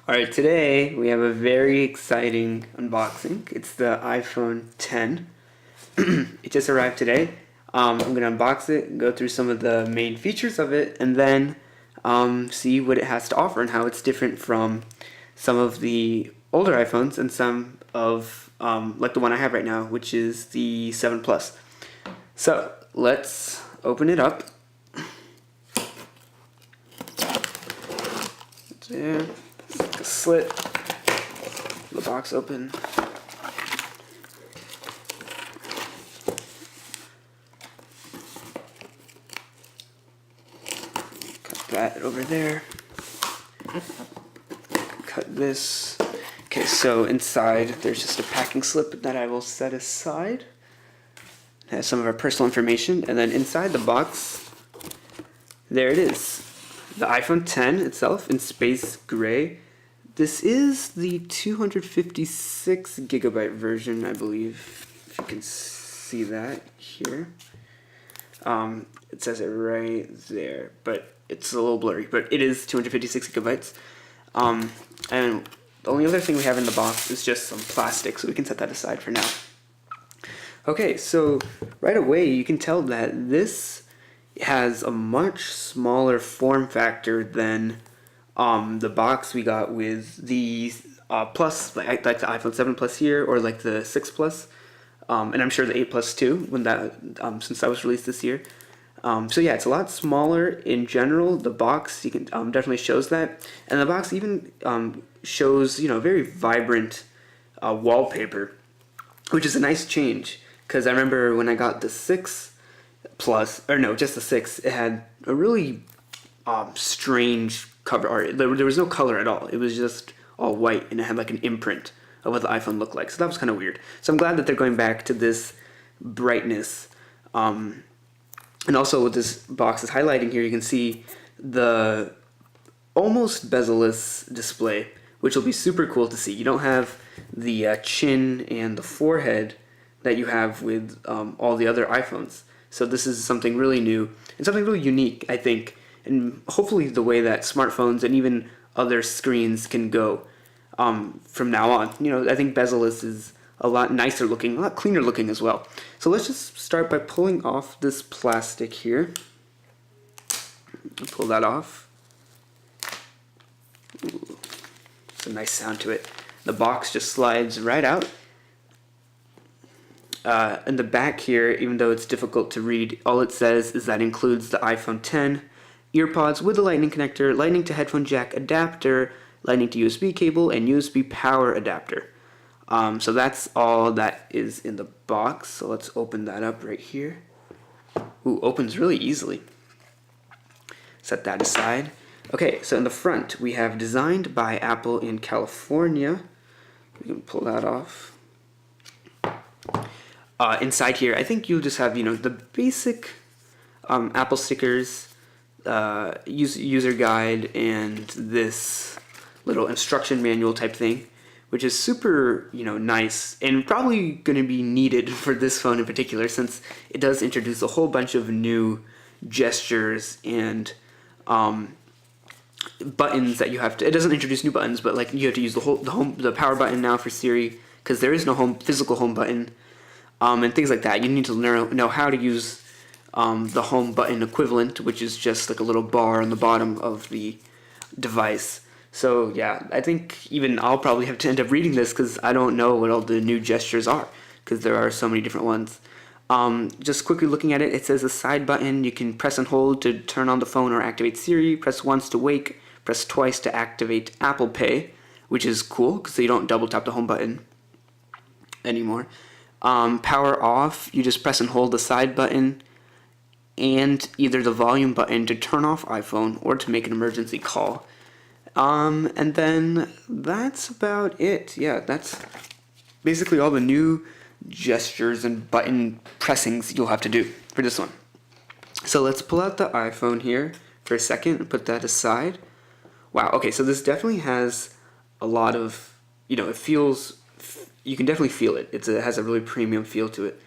Alright, today we have a very exciting unboxing. It's the iPhone 10. It just arrived today. I'm going to unbox it, go through some of the main features of it, and then see what it has to offer and how it's different from some of the older iPhones and some of, like the one I have right now, which is the 7 Plus. So, let's open it up. There. Like a slit, the box open. Cut that over there. Cut this. Okay, so inside there's just a packing slip that I will set aside. It has some of our personal information, and then inside the box, there it is. The iPhone 10 itself in space gray. This is the 256 gigabyte version, I believe, if you can see that here. It says it right there, but it's a little blurry, but it is 256 gigabytes. And the only other thing we have in the box is just some plastic, so we can set that aside for now. Okay, so right away you can tell that this has a much smaller form factor than the box we got with the Plus, like the iPhone 7 Plus here, or like the 6 Plus, and I'm sure the 8 Plus too, when that since that was released this year. So yeah, it's a lot smaller in general. The box, you can definitely shows that, and the box even shows, you know, very vibrant wallpaper, which is a nice change. Because I remember when I got the 6 Plus, or no, just the 6, it had a really strange cover art. There was no color at all. It was just all white, and it had like an imprint of what the iPhone looked like. So that was kind of weird. So I'm glad that they're going back to this brightness. And also what this box is highlighting here, you can see the almost bezel-less display, which will be super cool to see. You don't have the chin and the forehead that you have with all the other iPhones. So this is something really new and something really unique, I think, and hopefully the way that smartphones and even other screens can go from now on. You know, I think bezel-less is a lot nicer looking, a lot cleaner looking as well. So let's just start by pulling off this plastic here. Pull that off. Ooh, it's a nice sound to it. The box just slides right out. In the back here, even though it's difficult to read, all it says is that includes the iPhone 10, earpods with a lightning connector, lightning to headphone jack adapter, lightning to USB cable, and USB power adapter. So that's all that is in the box. So let's open that up right here. Ooh, opens really easily. Set that aside. Okay, so in the front we have designed by Apple in California. We can pull that off. Inside here, I think you'll just have, you know, the basic Apple stickers, user guide, and this little instruction manual type thing, which is super, you know, nice and probably going to be needed for this phone in particular, since it does introduce a whole bunch of new gestures and buttons that you have to. It doesn't introduce new buttons, but like you have to use the power button now for Siri, because there is no physical home button. And things like that. You need to know how to use the home button equivalent, which is just like a little bar on the bottom of the device. So yeah, I think even I'll probably have to end up reading this because I don't know what all the new gestures are, because there are so many different ones. Just quickly looking at it, it says a side button. You can press and hold to turn on the phone or activate Siri, press once to wake, press twice to activate Apple Pay, which is cool because you don't double tap the home button anymore. Power off, you just press and hold the side button and either the volume button to turn off iPhone or to make an emergency call. And then that's about it. Yeah, that's basically all the new gestures and button pressings you'll have to do for this one. So let's pull out the iPhone here for a second and put that aside. Wow, okay, so this definitely has a lot of, you know, it feels, you can definitely feel it. It has a really premium feel to it.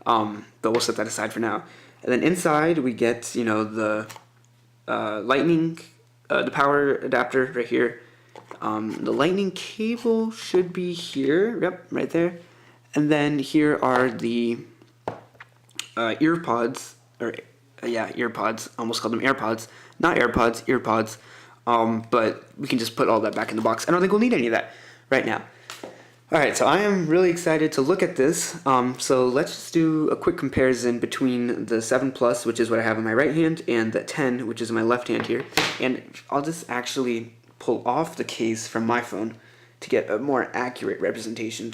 But we'll set that aside for now. And then inside we get, you know, the lightning, the power adapter right here, The lightning cable should be here. Yep, right there. And then here are the earpods, or yeah, earpods. Almost called them AirPods. Not AirPods, earpods. But we can just put all that back in the box. I don't think we'll need any of that right now. Alright, so I am really excited to look at this. So let's just do a quick comparison between the 7 Plus, which is what I have in my right hand, and the 10, which is in my left hand here. And I'll just actually pull off the case from my phone to get a more accurate representation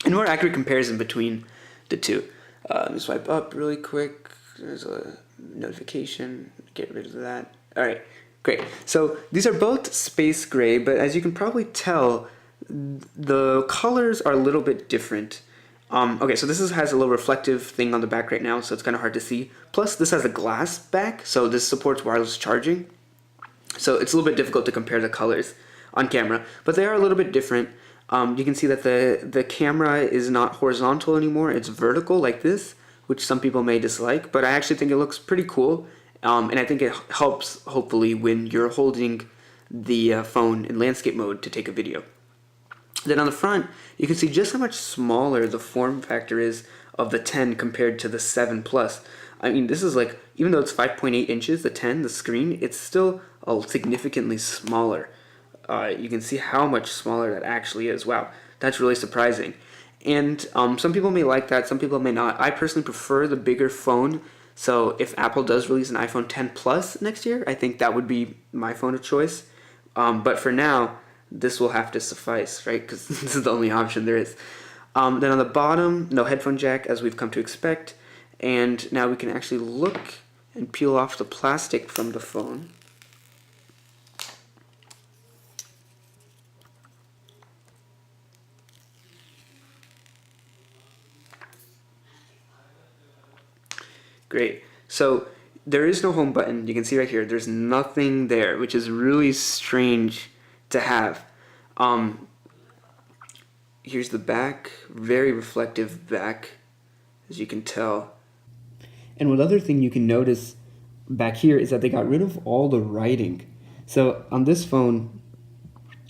and more accurate comparison between the two. Let me swipe up really quick. There's a notification. Get rid of that. Alright, great. So these are both space gray, but as you can probably tell, the colors are a little bit different. Okay, so this has a little reflective thing on the back right now, so it's kind of hard to see. Plus, this has a glass back, so this supports wireless charging. So it's a little bit difficult to compare the colors on camera, but they are a little bit different. You can see that the camera is not horizontal anymore, it's vertical like this, which some people may dislike, but I actually think it looks pretty cool, and I think it helps, hopefully, when you're holding the phone in landscape mode to take a video. Then on the front, you can see just how much smaller the form factor is of the 10 compared to the 7 Plus. I mean, this is like, even though it's 5.8 inches, the 10, the screen, it's still significantly smaller. You can see how much smaller that actually is. Wow, that's really surprising. And some people may like that, some people may not. I personally prefer the bigger phone, so if Apple does release an iPhone 10 Plus next year, I think that would be my phone of choice. But for now, this will have to suffice, right? Because this is the only option there is. Then on the bottom, no headphone jack, as we've come to expect. And now we can actually look and peel off the plastic from the phone. Great. So there is no home button. You can see right here, there's nothing there, which is really strange to have. Here's the back, very reflective back, as you can tell. And one other thing you can notice back here is that they got rid of all the writing. So on this phone,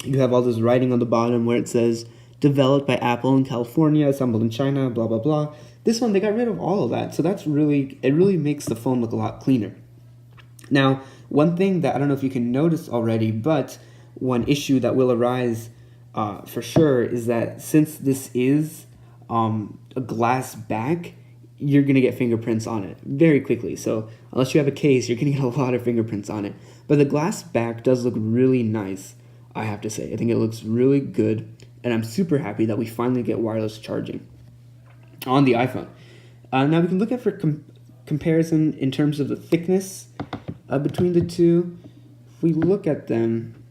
you have all this writing on the bottom where it says, developed by Apple in California, assembled in China, blah, blah, blah. This one, they got rid of all of that. So it really makes the phone look a lot cleaner. Now, one thing that I don't know if you can notice already, but one issue that will arise for sure is that since this is a glass back, you're going to get fingerprints on it very quickly. So unless you have a case, you're going to get a lot of fingerprints on it. But the glass back does look really nice, I have to say. I think it looks really good, and I'm super happy that we finally get wireless charging on the iPhone. Now we can look at for comparison in terms of the thickness between the two. If we look at them,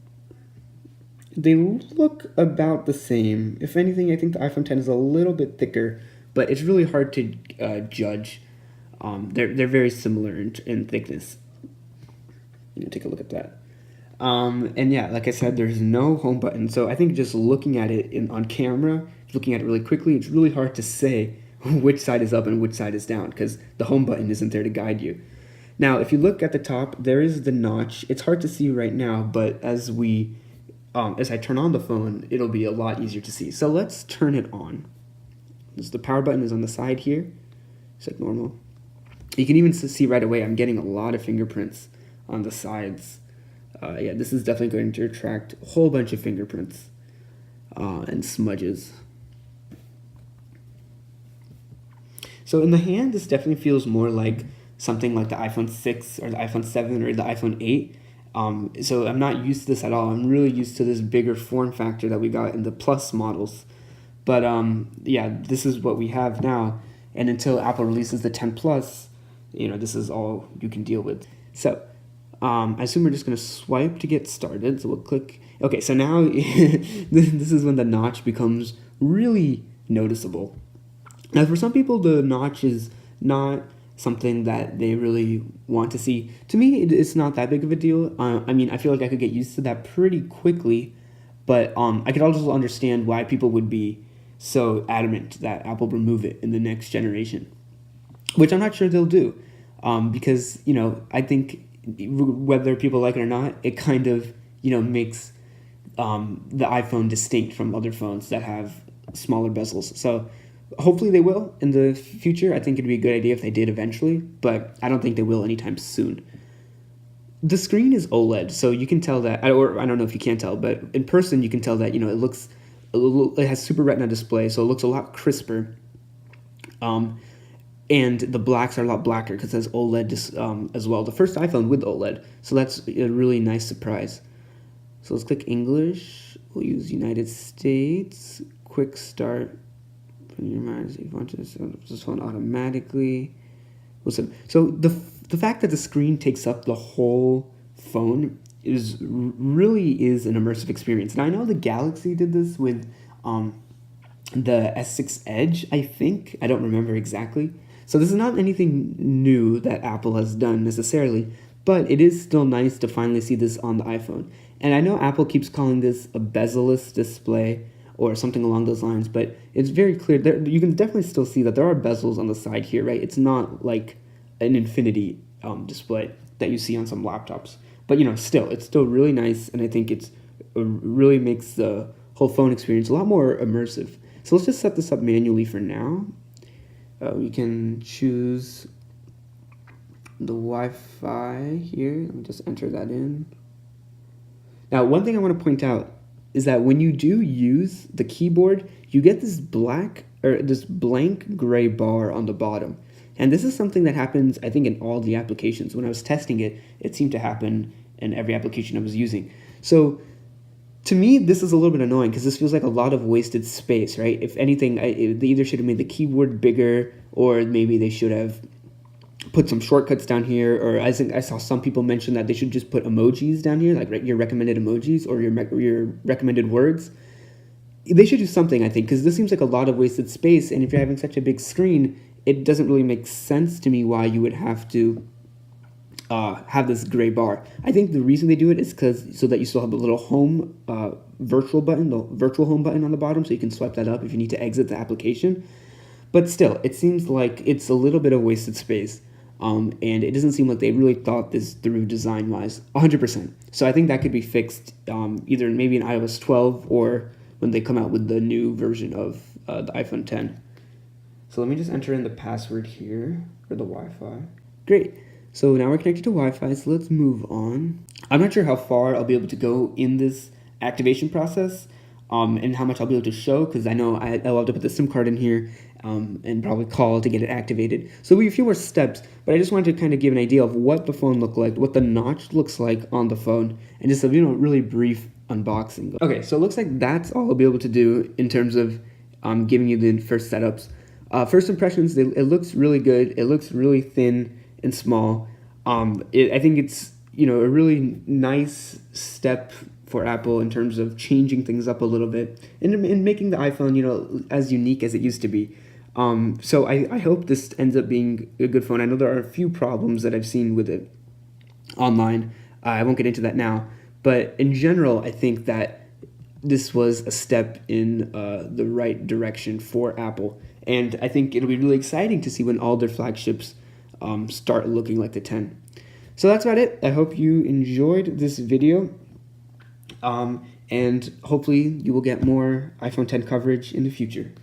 they look about the same. If anything, I think the iPhone 10 is a little bit thicker, but it's really hard to judge. They're very similar in thickness. Take a look at that. And yeah, like I said, there's no home button. So I think just looking at it on camera, looking at it really quickly, it's really hard to say which side is up and which side is down because the home button isn't there to guide you. Now, if you look at the top, there is the notch. It's hard to see right now, but as I turn on the phone, it'll be a lot easier to see. So let's turn it on. The power button is on the side here, just like normal. You can even see right away I'm getting a lot of fingerprints on the sides. Yeah, this is definitely going to attract a whole bunch of fingerprints and smudges. So in the hand, this definitely feels more like something like the iPhone 6 or the iPhone 7 or the iPhone 8. So I'm not used to this at all. I'm really used to this bigger form factor that we got in the Plus models. But yeah, this is what we have now. And until Apple releases the 10 Plus, this is all you can deal with. So I assume we're just going to swipe to get started. So we'll click. Okay, so now this is when the notch becomes really noticeable. Now, for some people, the notch is not something that they really want to see. To me, it's not that big of a deal. I mean, I feel like I could get used to that pretty quickly, but I could also understand why people would be so adamant that Apple remove it in the next generation, which I'm not sure they'll do, because, I think whether people like it or not, it kind of, makes the iPhone distinct from other phones that have smaller bezels. So hopefully they will in the future. I think it'd be a good idea if they did eventually, but I don't think they will anytime soon. The screen is OLED, so you can tell that, or I don't know if you can tell, but in person you can tell that, it has Super Retina display, so it looks a lot crisper. And the blacks are a lot blacker because it has OLED as well. The first iPhone with OLED, so that's a really nice surprise. So let's click English. We'll use United States. Quick start. Put your mind if you want to set up this phone automatically. Listen, so the fact that the screen takes up the whole phone really is an immersive experience. And I know the Galaxy did this with the S6 Edge, I think. I don't remember exactly. So this is not anything new that Apple has done necessarily, but it is still nice to finally see this on the iPhone. And I know Apple keeps calling this a bezel-less display or something along those lines, but it's very clear that you can definitely still see that there are bezels on the side here, right? It's not like an infinity display that you see on some laptops. But still, it's still really nice, and I think it really makes the whole phone experience a lot more immersive. So let's just set this up manually for now. We can choose the Wi-Fi here. Let me just enter that in. Now, one thing I want to point out is that when you do use the keyboard, you get this blank gray bar on the bottom. And this is something that happens, I think, in all the applications. When I was testing it, it seemed to happen in every application I was using. So to me, this is a little bit annoying because this feels like a lot of wasted space, right? If anything, they either should have made the keyboard bigger, or maybe they should have put some shortcuts down here, or I think I saw some people mention that they should just put emojis down here, like your recommended emojis or your recommended words. They should do something, I think, because this seems like a lot of wasted space, and if you're having such a big screen, it doesn't really make sense to me why you would have to have this gray bar. I think the reason they do it is so that you still have the little home virtual home button on the bottom, so you can swipe that up if you need to exit the application. But still, it seems like it's a little bit of wasted space, and it doesn't seem like they really thought this through design-wise 100%. So I think that could be fixed either maybe in iOS 12 or when they come out with the new version of the iPhone 10. So let me just enter in the password here for the Wi-Fi. Great. So now we're connected to Wi-Fi, so let's move on. I'm not sure how far I'll be able to go in this activation process and how much I'll be able to show, because I know I'll have to put the SIM card in here and probably call to get it activated. So we have a few more steps, but I just wanted to kind of give an idea of what the phone looked like, what the notch looks like on the phone, and just a really brief unboxing. Okay, so it looks like that's all I'll be able to do in terms of giving you the first setups. First impressions, it looks really good. It looks really thin and small. I think it's a really nice step for Apple in terms of changing things up a little bit and making the iPhone as unique as it used to be. So I hope this ends up being a good phone. I know there are a few problems that I've seen with it online. I won't get into that now, but in general, I think that this was a step in the right direction for Apple, and I think it'll be really exciting to see when all their flagships start looking like the 10. So that's about it. I hope you enjoyed this video, and hopefully you will get more iPhone 10 coverage in the future.